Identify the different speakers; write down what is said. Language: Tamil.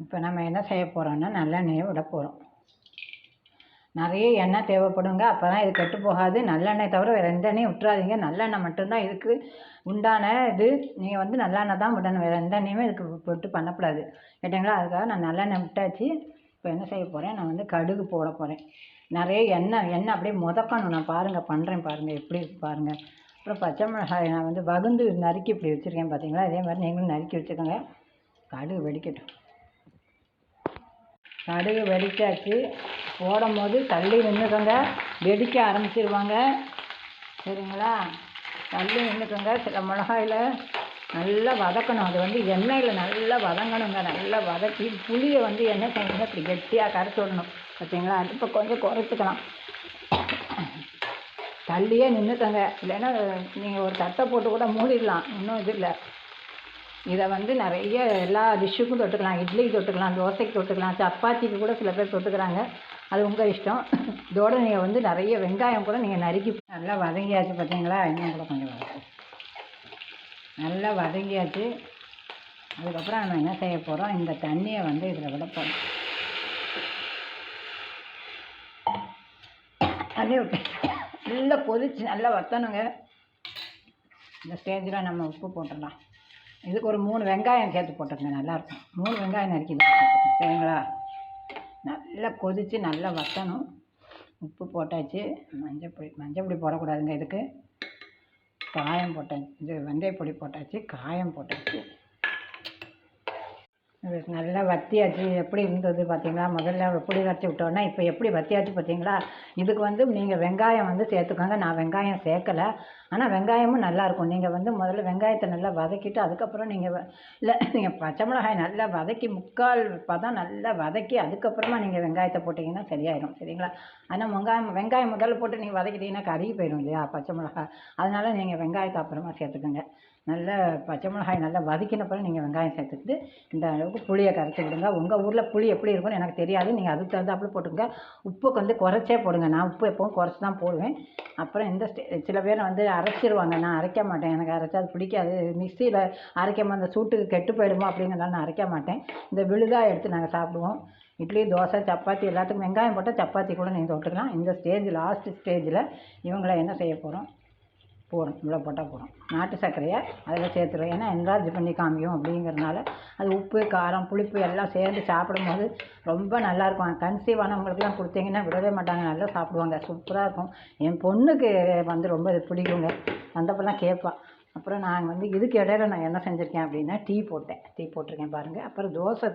Speaker 1: இப்போ நம்ம என்ன செய்ய போகிறோம்னா நல்லெண்ணெயை விட போகிறோம். நிறைய எண்ணெய் தேவைப்படுங்க, அப்போ தான் இது கெட்டு போகாது. நல்லெண்ணெய் தவிர வேறு எந்த எண்ணெயும் விட்டுறாதீங்க. நல்லெண்ணெய் மட்டும்தான் இதுக்கு உண்டான இது. நீங்கள் வந்து நல்லெண்ணெய் தான் விடணும், வேறு எந்த எண்ணெயுமே இதுக்கு போட்டு பண்ணக்கூடாது கேட்டிங்களா. அதுக்காக நான் நல்லெண்ணெய் விட்டாச்சு. இப்போ என்ன செய்ய போகிறேன், நான் வந்து கடுகு போட போகிறேன். நிறைய எண்ணெய் அப்படியே முதக்கணும். நான் பண்ணுறேன் பாருங்கள் எப்படி இருக்குது பாருங்கள். அப்புறம் பச்சை மிளகாய் நான் வந்து வகுந்து நறுக்கி இப்படி வச்சுருக்கேன் பார்த்தீங்களா. இதே மாதிரி நீங்களும் நறுக்கி வச்சுக்கோங்க. கடுகு வெடிக்கட்டும். கடுகு வெடிச்சாச்சு. போடும் போது தள்ளி நின்றுக்கோங்க, வெடிக்க ஆரம்பிச்சிருவாங்க சரிங்களா. தள்ளி நின்றுக்கோங்க. சில மிளகாயில் நல்லா வதக்கணும். அது வந்து எண்ணெயில் நல்லா வதங்கணுங்க. நல்லா வதக்கி புளியை வந்து என்ன செய்யணும், இப்படி கெட்டியாக கரைச்சி விடணும் பார்த்தீங்களா. இப்போ கொஞ்சம் குறைச்சிக்கலாம். தள்ளியே நின்றுக்கோங்க, இல்லைன்னா நீங்கள் ஒரு தட்டை போட்டு கூட மூடிடலாம், இன்னும் இது இல்லை. இதை வந்து நிறைய எல்லா டிஷ்ஷுக்கும் தொட்டுக்கலாம். இட்லிக்கு தொட்டுக்கலாம், தோசைக்கு தொட்டுக்கலாம், சப்பாத்திக்கு கூட சில பேர் தொட்டுக்கிறாங்க. அது உங்கள் இஷ்டம். இதோடு நீங்கள் வந்து நிறைய வெங்காயம் கூட நீங்கள் நறுக்கி நல்லா வதங்கியாச்சு பார்த்தீங்களா. இன்னும் கூட கொஞ்சம் வதக்கும். நல்லா வதங்கியாச்சு. அதுக்கப்புறம் நம்ம என்ன செய்ய போகிறோம், இந்த தண்ணியை வந்து இதில் விட போகிறோம். தண்ணி விட்டு நல்லா கொதிச்சு நல்லா வற்றணுங்க. இந்த ஸ்டேஜில் நம்ம உப்பு போட்டுடலாம். இதுக்கு ஒரு 3 வெங்காயம் சேர்த்து போட்டுருங்க, நல்லாயிருக்கும். 3 வெங்காயம் நறுக்கி சரிங்களா. நல்லா கொதித்து நல்லா வற்றணும். உப்பு போட்டாச்சு. மஞ்சள் பொடி போடக்கூடாதுங்க இதுக்கு. காயம் போட்டாச்சு. இது வெந்தயப்பொடி போட்டாச்சு, காயம் போட்டாச்சு. நல்லா வத்தியாச்சு. எப்படி இருந்தது பார்த்தீங்களா. முதல்ல எப்படி வற்றி விட்டோன்னா இப்போ எப்படி வத்தியாச்சு பார்த்தீங்களா. இதுக்கு வந்து நீங்கள் வெங்காயம் வந்து சேர்த்துக்கோங்க. நான் வெங்காயம் சேர்க்கலை, ஆனால் வெங்காயமும் நல்லாயிருக்கும். நீங்கள் வந்து முதல்ல வெங்காயத்தை நல்லா வதக்கிட்டு அதுக்கப்புறம் நீங்கள் பச்சை மிளகாய் நல்லா வதக்கி முக்கால் பதம் நல்லா வதக்கி அதுக்கப்புறமா நீங்கள் வெங்காயத்தை போட்டிங்கன்னா சரியாயிடும் சரிங்களா. ஆனால் வெங்காயம் முதல்ல போட்டு நீங்கள் வதக்கிட்டிங்கன்னா கருகி போயிடும் இல்லையா பச்சை மிளகாய். அதனால் நீங்கள் வெங்காயத்தை அப்புறமா சேர்த்துக்கோங்க. நல்லா பச்சை மிளகாய் நல்லா வதக்கினப்பறம் நீங்கள் வெங்காயம் சேர்த்துக்கிட்டு இந்த அளவுக்கு புளியை கரைச்சி விடுங்க. உங்கள் ஊரில் புளி எப்படி இருக்குன்னு எனக்கு தெரியாது, நீங்கள் அதுக்கு தகுந்தாப்புல போட்டுங்க. உப்பு வந்து குறைச்சே போடுங்க. நான் உப்பு எப்பவும் குறைச்சி தான் போடுவேன். அப்புறம் சில பேர் வந்து அரைச்சிருவாங்க, நான் அரைக்க மாட்டேன். எனக்கு அரைச்சா அது பிடிக்காது. மிக்சியில் அரைக்காமல் அந்த சூட்டுக்கு கெட்டு போயிடுமோ அப்படிங்கிறதால நான் அரைக்க மாட்டேன். இந்த விழுதாக எடுத்து நாங்கள் சாப்பிடுவோம். இட்லி, தோசை, சப்பாத்தி எல்லாத்துக்கும் வெங்காயம் போட்டால் சப்பாத்தி கூட நீங்கள் தொட்டுக்கலாம். இந்த லாஸ்ட் ஸ்டேஜில் இவங்களை என்ன செய்ய போகிறோம், போடும் இவ்வளோ போட்டால் போடும். நாட்டு சர்க்கரையை அதில் சேர்த்துருவோம். ஏன்னா என்லார்ஜ் பண்ணி காமிக்கும் அப்படிங்கிறதுனால. அது உப்பு, காரம், புளிப்பு எல்லாம் சேர்ந்து சாப்பிடும்போது ரொம்ப நல்லாயிருக்கும். கன்சீவ் ஆனவங்களுக்குலாம் கொடுத்தீங்கன்னா விடவே மாட்டாங்க, நல்லா சாப்பிடுவாங்க, சூப்பராக இருக்கும். என் பொண்ணுக்கு வந்து ரொம்ப இது பிடிக்குங்க, வந்தப்பெல்லாம் கேட்பான். அப்புறம் நான் வந்து இதுக்கு இடையில நான் என்ன செஞ்சுருக்கேன் அப்படின்னா டீ போட்டிருக்கேன் பாருங்கள். அப்புறம் தோசை